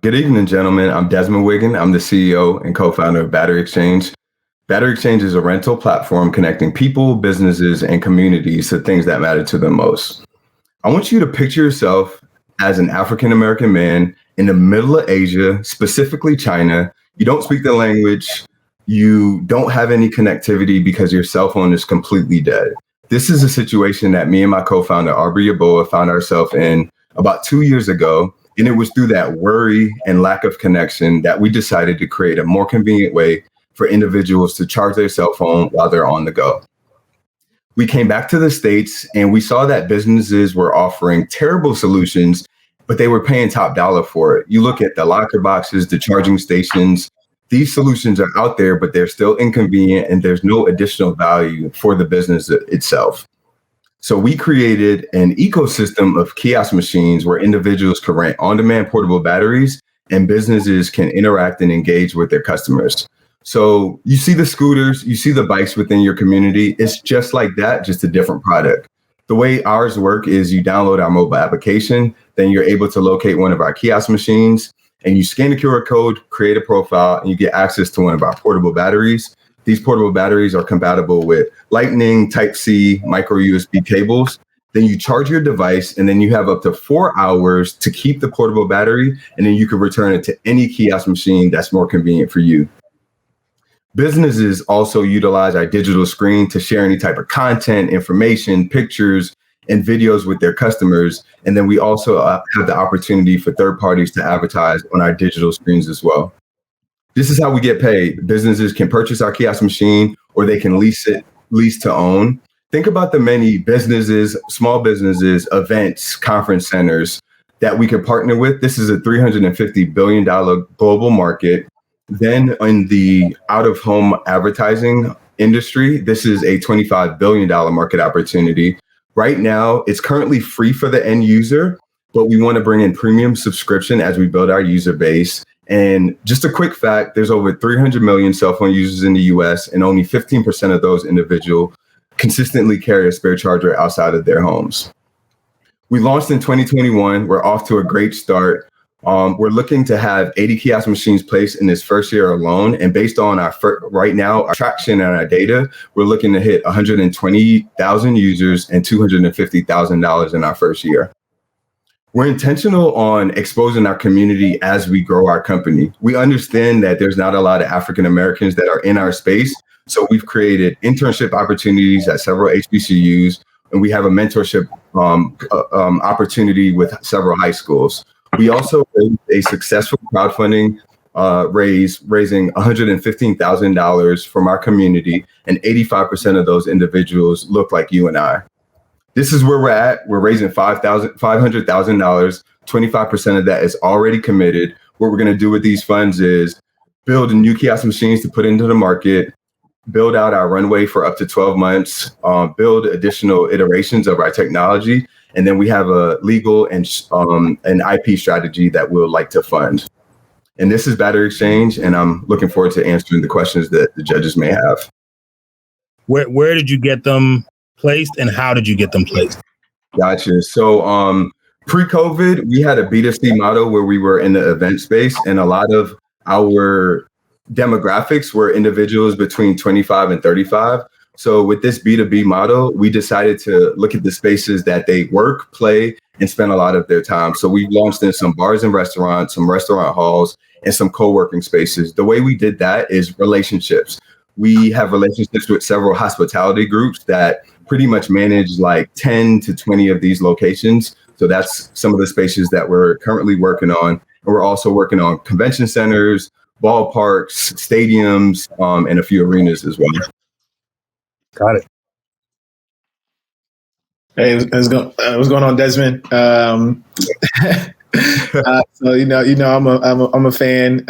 Good evening, gentlemen. I'm Desmond Wiggan. I'm the CEO and co-founder of BatteryXchange. BatteryXchange is a rental platform connecting people, businesses, and communities to things that matter to them most. I want you to picture yourself as an African-American man in the middle of Asia, specifically China. You don't speak the language. You don't have any connectivity because your cell phone is completely dead. This is a situation that me and my co-founder, Aubrey Yaboa, found ourselves in about 2 years ago. And it was through that worry and lack of connection that we decided to create a more convenient way for individuals to charge their cell phone while they're on the go. We came back to the States and we saw that businesses were offering terrible solutions, but they were paying top dollar for it. You look at the locker boxes, the charging stations, these solutions are out there, but they're still inconvenient and there's no additional value for the business itself. So we created an ecosystem of kiosk machines where individuals can rent on-demand portable batteries and businesses can interact and engage with their customers. So you see the scooters, you see the bikes within your community. It's just like that, just a different product. The way ours work is you download our mobile application, then you're able to locate one of our kiosk machines and you scan the QR code, create a profile, and you get access to one of our portable batteries. These portable batteries are compatible with Lightning, Type-C, micro USB cables. Then you charge your device and then you have up to 4 hours to keep the portable battery. And then you can return it to any kiosk machine that's more convenient for you. Businesses also utilize our digital screen to share any type of content, information, pictures, and videos with their customers. And then we also have the opportunity for third parties to advertise on our digital screens as well. This is how we get paid. Businesses can purchase our kiosk machine or they can lease to own. Think about the many businesses, small businesses, events, conference centers that we could partner with. This is a $350 billion global market. Then in the out-of-home advertising industry, this is a $25 billion market opportunity. Right now, it's currently free for the end user, but we want to bring in premium subscription as we build our user base. And just a quick fact, there's over 300 million cell phone users in the US, and only 15% of those individuals consistently carry a spare charger outside of their homes. We launched in 2021. We're off to a great start. We're looking to have 80 kiosk machines placed in this first year alone. And based on our right now, our traction and our data, we're looking to hit 120,000 users and $250,000 in our first year. We're intentional on exposing our community as we grow our company. We understand that there's not a lot of African Americans that are in our space. So we've created internship opportunities at several HBCUs, and we have a mentorship opportunity with several high schools. We also raised a successful crowdfunding raising $115,000 from our community, and 85% of those individuals look like you and I. This is where we're at. We're raising $500,000. 25% of that is already committed. What we're going to do with these funds is build new kiosk machines to put into the market, build out our runway for up to 12 months, build additional iterations of our technology, and then we have a legal and an IP strategy that we'll like to fund. And this is BatteryXchange, and I'm looking forward to answering the questions that the judges may have. Where did you get them placed, and how did you get them placed? Gotcha. So pre-COVID, we had a B2C model where we were in the event space, and a lot of our demographics were individuals between 25 and 35. So with this B2B model, we decided to look at the spaces that they work, play, and spend a lot of their time. So we launched in some bars and restaurants, some restaurant halls, and some co-working spaces. The way we did that is relationships. We have relationships with several hospitality groups that pretty much manage like 10 to 20 of these locations. So that's some of the spaces that we're currently working on. And we're also working on convention centers, ballparks, stadiums, and a few arenas as well. Got it. Hey, what's going on, Desmond? So I'm a fan.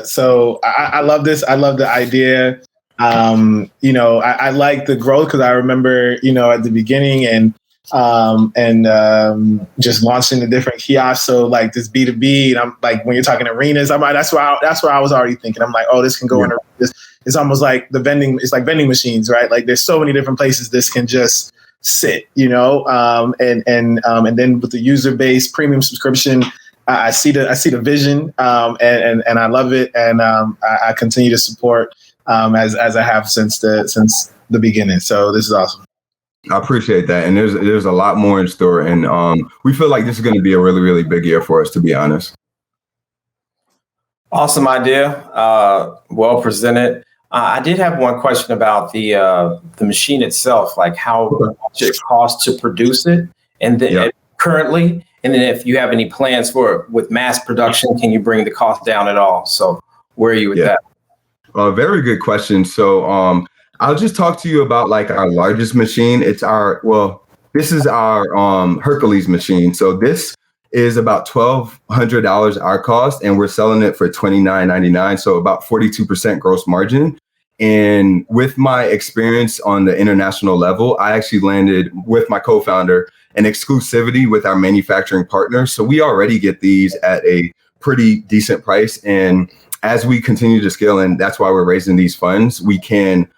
So I love this. I love the idea. I like the growth because I remember, at the beginning and just launching the different kiosks. So like this B2B, and I'm like, when you're talking arenas, I'm like, that's where I was already thinking. I'm like, oh, this can go in this. It's almost like it's like vending machines, right? Like there's so many different places this can just sit, and then with the user base premium subscription, I see the vision, and I love it, and I continue to support as I have since the beginning. So this is awesome. I appreciate that, and there's a lot more in store, and we feel like this is going to be a really, really big year for us, to be honest. Awesome idea. Well presented. I did have one question about the machine itself, like how much it costs to produce it, and then currently, and then if you have any plans for it with mass production, can you bring the cost down at all? So where are you with that? Very good question. So I'll just talk to you about like our largest machine. This is our Hercules machine. So this is about $1,200 our cost, and we're selling it for $29.99. So about 42% gross margin. And with my experience on the international level, I actually landed with my co-founder an exclusivity with our manufacturing partners. So we already get these at a pretty decent price. And as we continue to scale, and that's why we're raising these funds, we can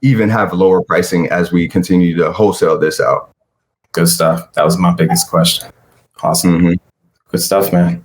even have lower pricing as we continue to wholesale this out. Good stuff. That was my biggest question. Awesome. Good stuff, man.